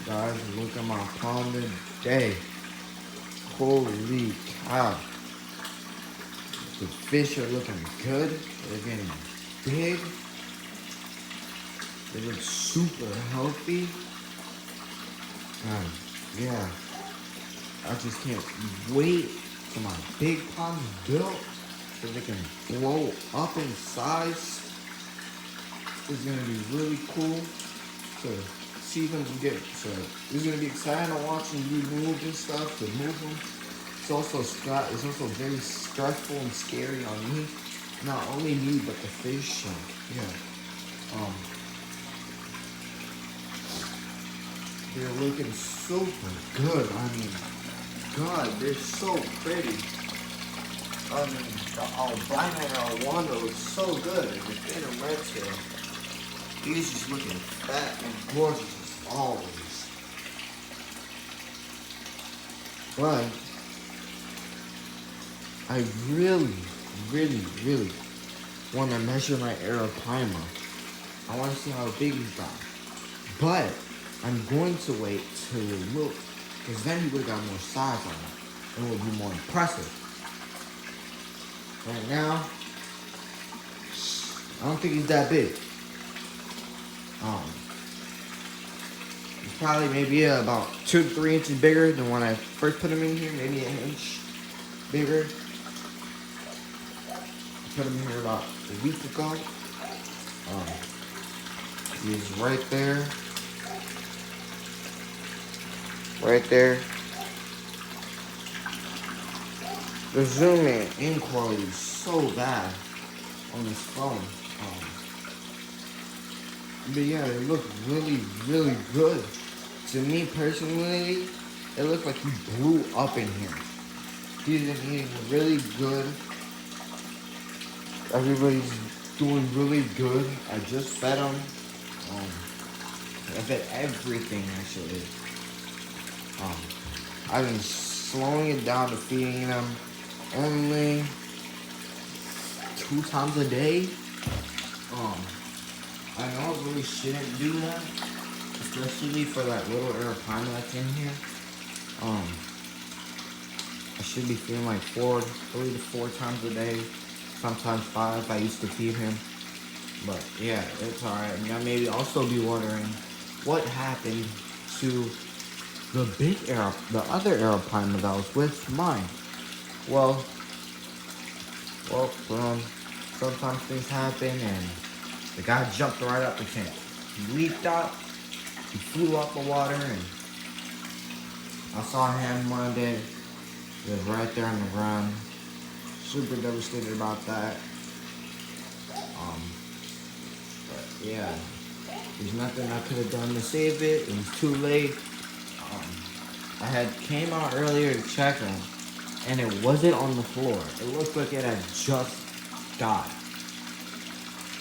Guys, look at my pond today. Holy cow. The fish are looking good. They're getting big. They look super healthy. And yeah, I just can't wait for my big pond built so they can blow up in size. It's gonna be really cool to see them get. So it's gonna be exciting to watch them be moved and stuff. To move them. It's also very stressful and scary on me. Not only me, but the fish. And yeah. Um, they're looking super good. I mean, God, they're so pretty. I mean, the albino and arowana looks so good. And the thin and red tail. He's just looking fat and gorgeous as always. But I really want to measure my arapaima. I want to see how big he's got. But I'm going to wait till we look, because then he would have got more size on it. And it would be more impressive. Right now, I don't think he's that big. He's probably maybe about 2 to 3 inches bigger than when I first put him in here, maybe an inch bigger. I put him in here about a week ago. He's right there. Right there. The zoom in quality is so bad on this phone. But yeah, it looked really good. To me personally, it looked like he blew up in here. He's been eating really good. Everybody's doing really good. I just fed him. I fed everything actually. I've been slowing it down to feeding them only 2 times a day. I know I really shouldn't do that, especially for that little arapaima that's in here. I should be feeding like 3 to 4 times a day, sometimes 5. I used to feed him, but yeah, it's alright. And I maybe also be wondering what happened to the other arapaima that was with mine. Well, sometimes things happen, and the guy jumped right up the tank. He leaped out, he flew up the water, and I saw him one day. He was right there on the ground. Super devastated about that. But yeah, there's nothing I could have done to save it. It was too late. I had came out earlier to check him, and it wasn't on the floor. It looked like it had just died.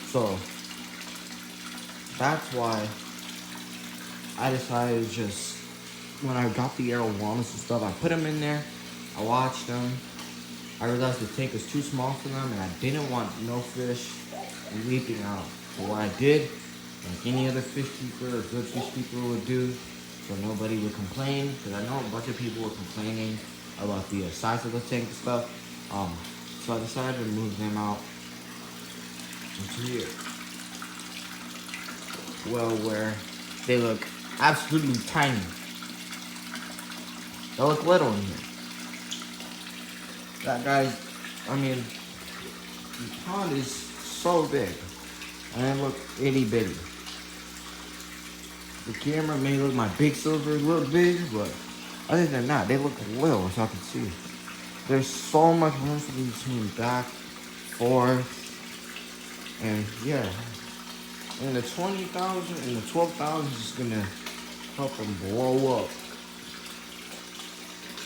So that's why I decided to just, when I got the arowanas and stuff, I put them in there. I watched them. I realized the tank was too small for them, and I didn't want no fish leaping out. So what I did, like any other fish keeper or good fish keeper would do, so nobody would complain, because I know a bunch of people were complaining about the size of the tank and stuff. So I decided to move them out into here. Well, where they look absolutely tiny. They look little in here. That guy's, I mean, the pond is so big, and it look itty bitty. The camera may look, my big silver look big, but other than that, they look little, as I can see. There's so much room for me between back, forth, and yeah. And the 20,000 and the 12,000 is gonna help them blow up.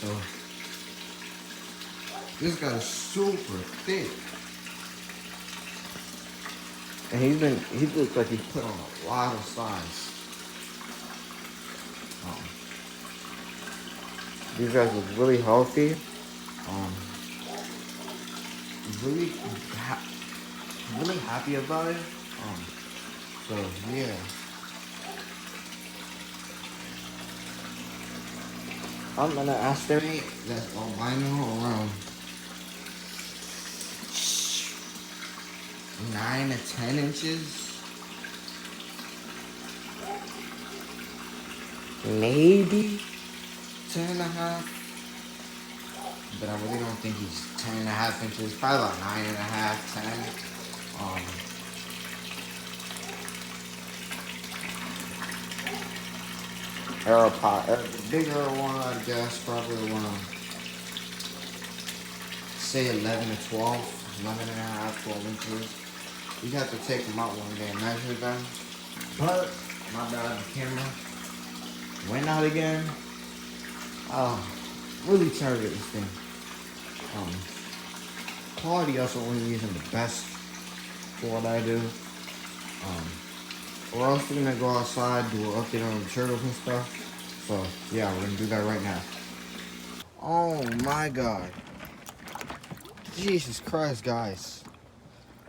So this guy's super thick, and he looks like he put on a lot of size. These guys look really healthy. Really, really happy about it. So yeah. I'm gonna estimate that albino around 9 to 10 inches. Maybe 10 and a half. But I really don't think he's 10 and a half inches. Probably about 9 and a half, 10. Bigger one, I guess, probably around, say 11 to 12, 11 and a half, 12 inches. You'd have to take them out one day and measure them. But, my bad, the camera went out again. Really tired of this thing. Quality also only isn't the best for what I do. We're also gonna go outside, do an update on the turtles and stuff. So, yeah, we're gonna do that right now. Oh my god. Jesus Christ, guys.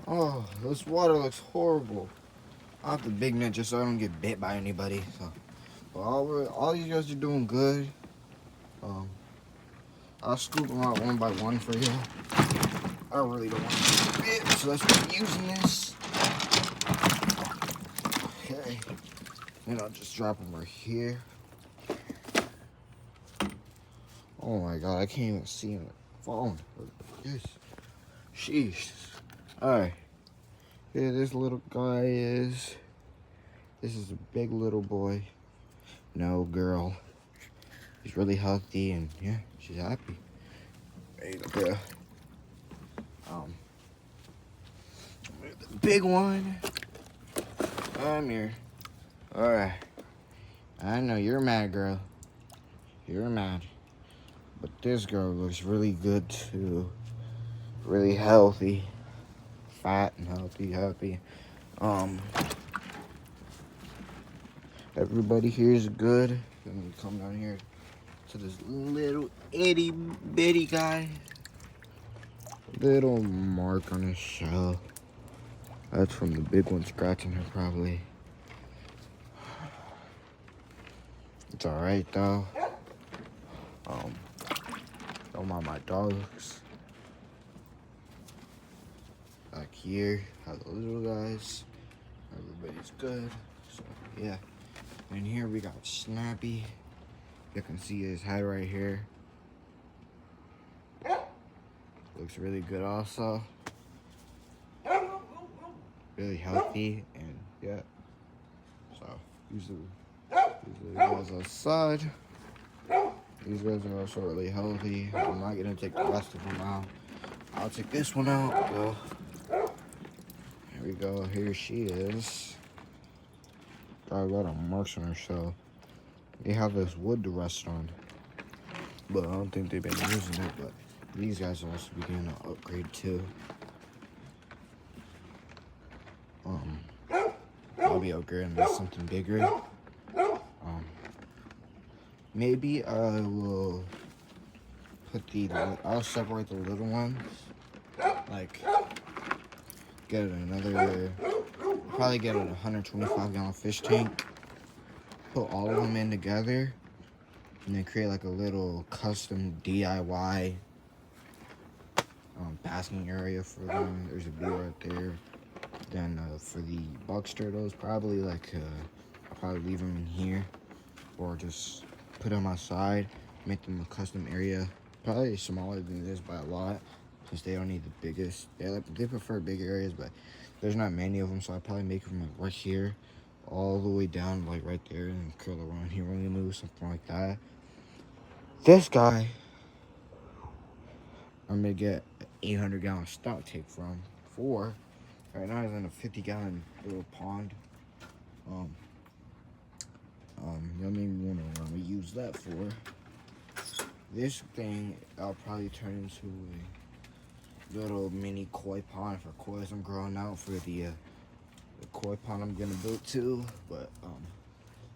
Oh, this water looks horrible. I have the big net just so I don't get bit by anybody. So, but all you guys are doing good. I'll scoop them out one by one for you. I really don't want to get bit, so that's why I'm using this. Okay. And I'll just drop them right here. Oh my god, I can't even see him falling. Yes. Sheesh. Alright. Here this little guy is. This is a big little boy. No girl. He's really healthy and yeah, she's happy. There you go. The big one. Come here. Alright. I know you're mad, girl. You're mad. But this girl looks really good too. Really healthy. Fat and healthy, happy. Everybody here is good. Let me come down here to this little itty bitty guy. Little mark on his shell. That's from the big one scratching her probably. It's alright though. Don't mind my dogs. Back here, have the little guys. Everybody's good. So yeah. And here we got Snappy. You can see his head right here. Looks really good also. Really healthy and yeah. So usually guys outside. These guys are also really healthy. I'm not gonna take the rest of them out. I'll take this one out. So, here we go. Here she is. Got a lot of marks on her shell. They have this wood to rest on, but I don't think they've been using it. But these guys will also be getting an upgrade too. I'll be upgrading to something bigger. Maybe I will I'll separate the little ones. Like, get another, probably get a 125 gallon fish tank. Put all of them in together. And then create like a little custom DIY basking area for them. There's a bee right there. Then for the box turtles, probably like, I'll probably leave them in here. Or just put them outside, make them a custom area. Probably smaller than this by a lot, since they don't need the biggest. They prefer big areas, but there's not many of them, so I'll probably make them like right here, all the way down, like right there, and curl around here when they move, something like that. This guy, I'm gonna get an 800 gallon stock tank from. Right now he's in a 50 gallon little pond. Y'all may be wondering what we use that for. This thing, I'll probably turn into a little mini koi pond for kois I'm growing out for the koi pond I'm gonna build too. But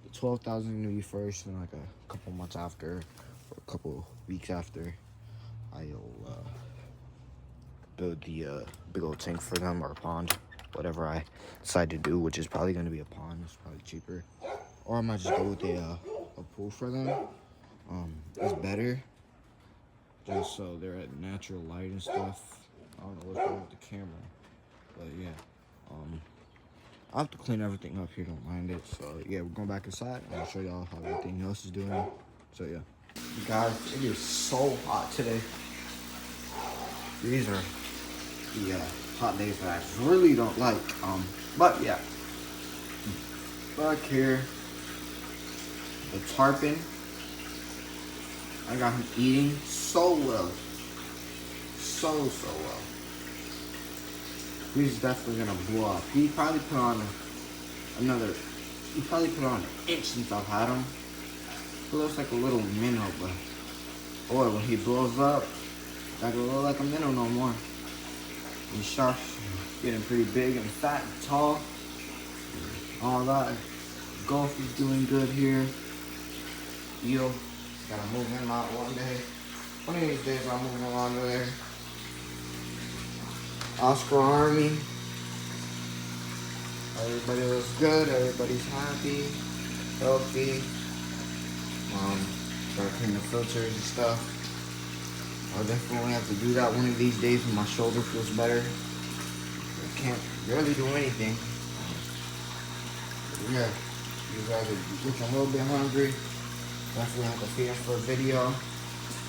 the 12,000 gonna be first, and like a couple months after, or a couple weeks after, I'll build the big old tank for them, or a pond, whatever I decide to do, which is probably gonna be a pond. It's probably cheaper. Or I might just go with a pool for them. is better. Just so they're at natural light and stuff. I don't know what's wrong with the camera. But yeah. I'll have to clean everything up here, don't mind it. So yeah, we're going back inside. I'll show y'all how everything else is doing. So yeah. Guys, it is so hot today. These are the hot days that I really don't like. But yeah. Back here, the tarpon. I got him eating so well. So well. He's definitely gonna blow up. He probably put on an inch since I've had him. He looks like a little minnow, but boy, when he blows up, not gonna look like a minnow no more. And sharks getting pretty big and fat and tall. All that. Golf is doing good here. Eel, gotta move him out one day. One of these days I'll move him on to there. Oscar Army. Everybody looks good. Everybody's happy, healthy. Gotta clean the filters and stuff. I'll definitely have to do that one of these days when my shoulder feels better. I can't barely do anything. Yeah, you guys are looking a little bit hungry. Definitely have to feed them for a video.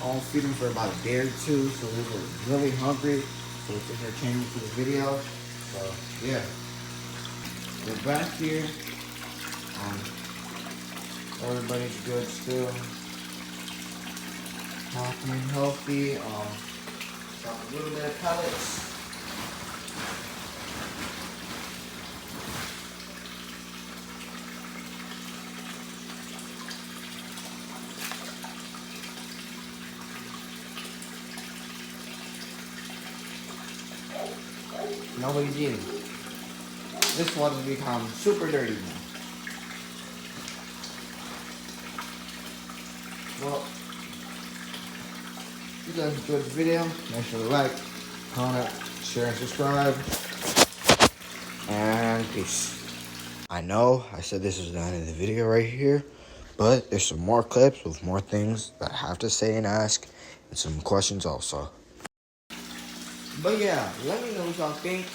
I'll feed them for about a day or two, so they were really hungry. So they're changing for the video. So yeah, we're back here. Everybody's good still. Happy and healthy. Got a little bit of pellets. Nobody's eating. This water's become super dirty now. Well, if you guys enjoyed the video, make sure to like, comment, share, and subscribe. And peace. I know I said this was the end of the video right here, but there's some more clips with more things that I have to say and ask, and some questions also. But yeah, let me know what y'all think.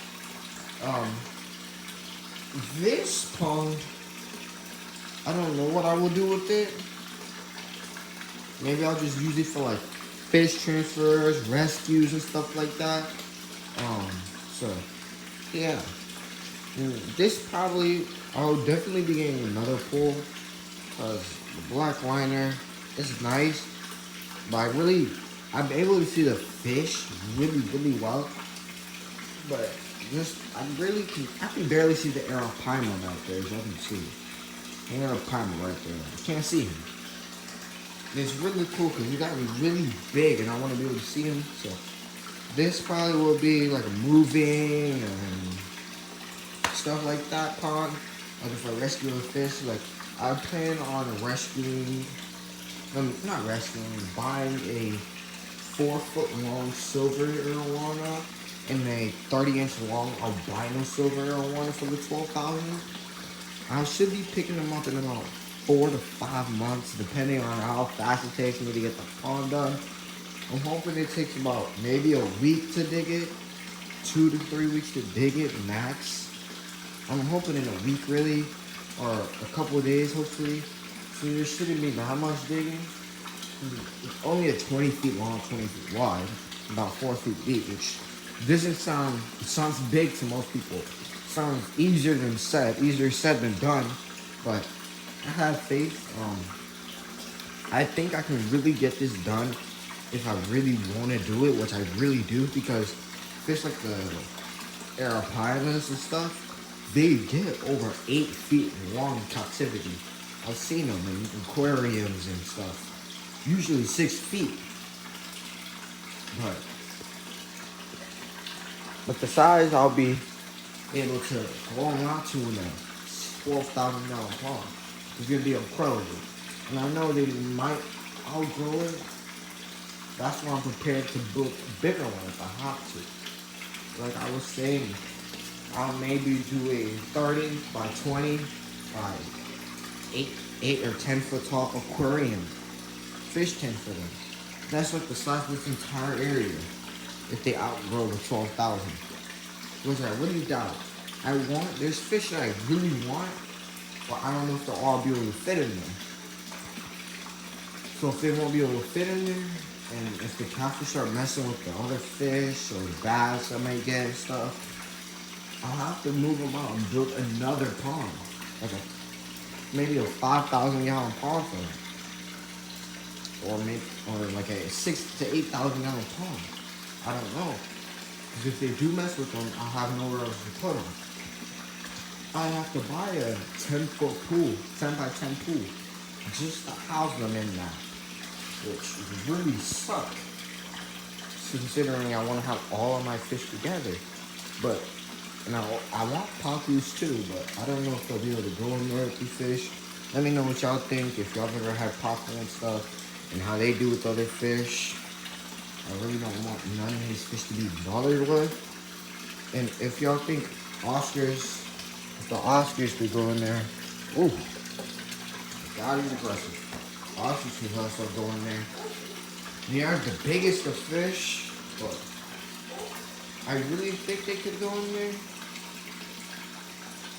This pond, I don't know what I will do with it. Maybe I'll just use it for like fish transfers, rescues, and stuff like that. So yeah, this probably I'll definitely be getting another pool because the black liner is nice, but I'm able to see the fish really well. But I can barely see the arapaima right there, as y'all can see. The arapaima right there. I can't see him. It's really cool because you gotta be really big and I want to be able to see him. So this probably will be like a moving and stuff like that pond. Like if I rescue a fish, like I plan on buying a 4-foot long silver arowana and a 30-inch long albino silver arowana for the 12,000. I should be picking them up in about 4 to 5 months, depending on how fast it takes me to get the pond done. I'm hoping it takes about maybe a week to dig it, 2 to 3 weeks to dig it max. I'm hoping in a week really, or a couple of days hopefully. So there shouldn't be that much digging. It's only a 20 feet long, 20 feet wide, about 4 feet deep, which doesn't sound, it sounds big to most people. It sounds easier said than done, but I have faith. I think I can really get this done if I really want to do it, which I really do, because fish like the arapaimas and stuff, they get over 8 feet long in captivity. I've seen them in aquariums and stuff. Usually 6 feet. But the size I'll be able to hold on to in a $12,000 pond is going to be incredible. And I know they might outgrow it. That's why I'm prepared to build a bigger one if I have to. Like I was saying, I'll maybe do a 30 by 20 by 8 or 10 foot tall aquarium. fish tank for them. That's like the size of this entire area if they outgrow the 12,000. Which I really doubt. There's fish that I really want, but I don't know if they'll all be able to fit in there. So if they won't be able to fit in there, and if the catfish start messing with the other fish or the bass I might get and stuff, I'll have to move them out and build another pond. Maybe a 5,000 gallon pond for them. Or like a 6 to 8,000 gallon pond. I don't know. Because if they do mess with them, I'll have nowhere else to put them. I have to buy a 10-foot pool, 10 by 10 pool, just to house them in that. Which really sucks, considering I want to have all of my fish together. But now I want pacus too, but I don't know if they'll be able to go in there with these fish. Let me know what y'all think, if y'all ever had pacu and stuff, and how they do with other fish. I really don't want none of these fish to be bothered with. And if y'all think Oscars, if the Oscars could go in there, ooh, God is aggressive. Ostrich could also go in there. They aren't the biggest of fish, but I really think they could go in there.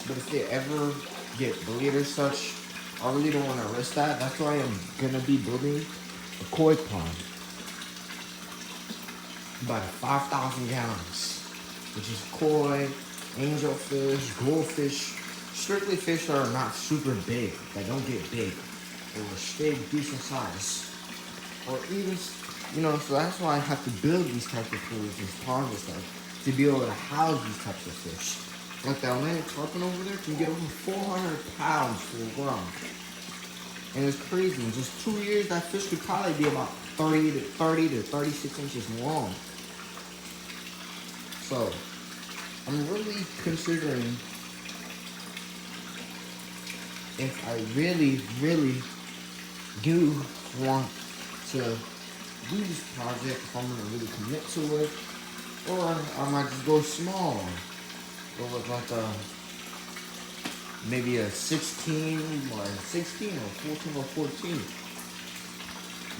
But if they ever get bullied or such, I really don't want to risk that. That's why I'm gonna be building a koi pond. About 5,000 gallons, which is koi, angelfish, goldfish, strictly fish that are not super big, that don't get big, or stay decent size, or even, so that's why I have to build these types of pools, these ponds and stuff, to be able to house these types of fish. Like the Atlantic tarpon over there can get over 400 pounds full grown. And it's crazy. In just 2 years, that fish could probably be about 30 to 36 inches long. So, I'm really considering if I really, really do want to do this project, if I'm going to really commit to it, or I might just go small. Go with like maybe a 16 or 14.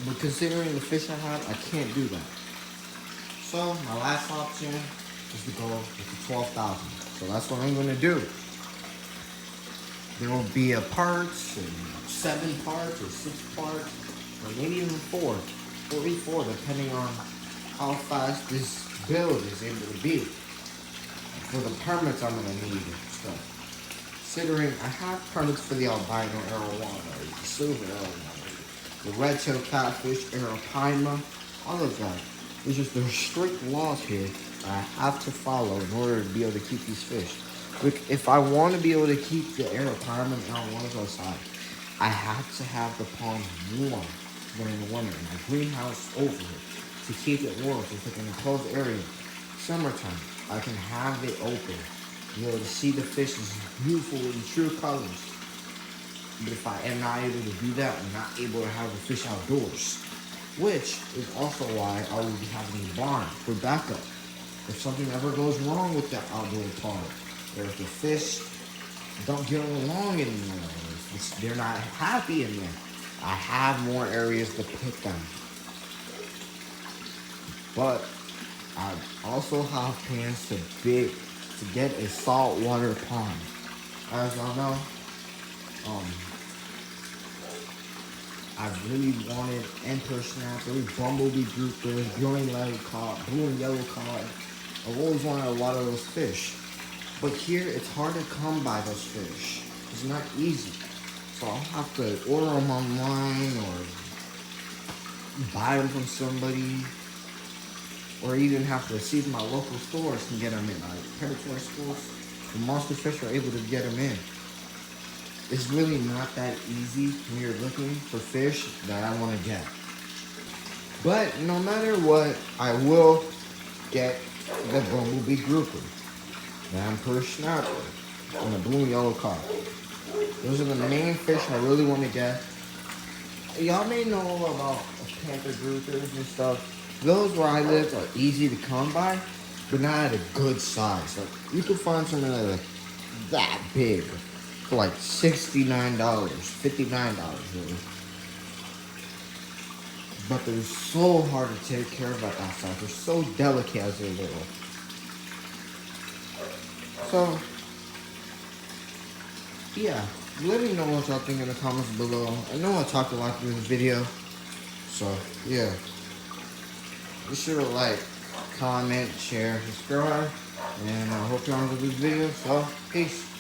But considering the fish I have, I can't do that. So my last option is to go with the 12,000. So that's what I'm going to do. There will be a parts, and 7 parts or 6 parts, or maybe even 4, or 4, depending on how fast this build is able to be. For the permits I'm gonna need and stuff. Considering I have permits for the albino arowana, the silver arowana, the red-tailed catfish, arapaima, all of that. It's just there's strict laws here that I have to follow in order to be able to keep these fish. Look, if I want to be able to keep the arapaima and arowanas outside, I have to have the pond warm during the winter, and the greenhouse over it to keep it warm. So it's like an enclosed area. Summertime, I can have it open, be able to see the fish's beautiful and true colors. But if I am not able to do that, I'm not able to have the fish outdoors. Which is also why I will be having a barn for backup. If something ever goes wrong with the outdoor pond, or if the fish don't get along anymore, if they're not happy in there, I have more areas to put them. But I also have plans to get a saltwater pond. As y'all know, I've really wanted emperor snappers, bumblebee groupers, blue and yellow cod. I've always wanted a lot of those fish. But here, it's hard to come by those fish. It's not easy. So I'll have to order them online or buy them from somebody. Or even have to see if my local stores can get them in. Like predatory stores, the monster fish are able to get them in. It's really not that easy when you're looking for fish that I want to get. But no matter what, I will get the bumblebee grouper, the emperor snapper, and the blue and yellow cod. Those are the main fish I really want to get. Y'all may know about panther groupers and stuff. Those where I live are easy to come by, but not at a good size. Like you could find something like that big for like $69, $59 really. But they're so hard to take care of at that size. They're so delicate as they're little. So, yeah. Let me know what y'all think in the comments below. I know I talked a lot through this video. So, yeah. Be sure to like, comment, share, subscribe. And I hope y'all enjoyed this video. So, peace.